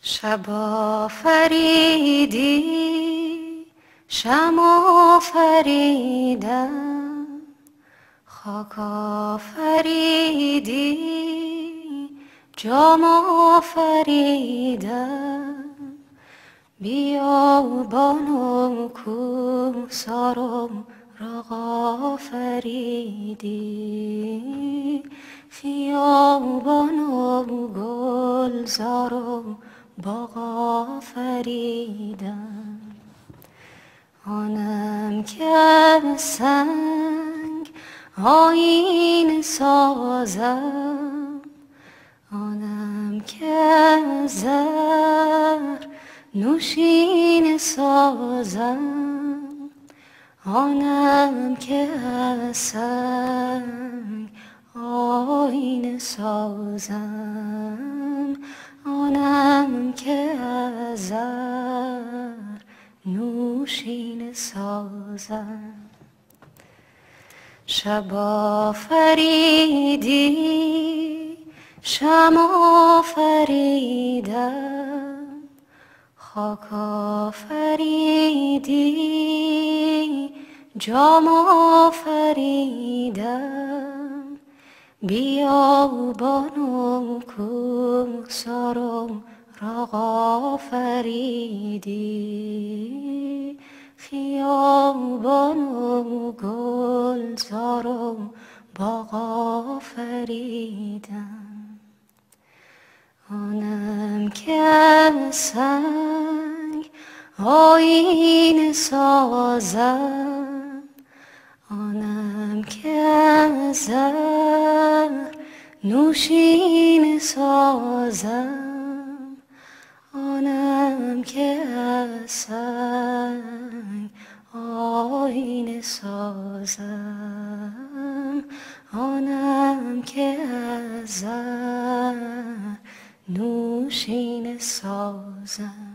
شب آفریدی شم آفریدم، خاک آفریدی جام آفریدم، بیابان و کوهسار و راغ آفریدی، خیابان و گلزار و باغ آفریدم. آنم که از سنگ آیینه سازم، آنم که از زر نوشینه سازم، آنم که از سنگ آیینه سازم، آنم که از زر نوشینه سازم. شب آفریدی شم آفریدم، خاک آفریدی جام آفریدم، بیابان و کوهسار و راغ آفریدی، خیابان و گلزار و باغ آفریدم. آنم که از سنگ آیینه سازم، آنم که از زر نوشینه سازم، آنم که از سنگ آیینه سازم، آنم که از زر نوشینه سازم.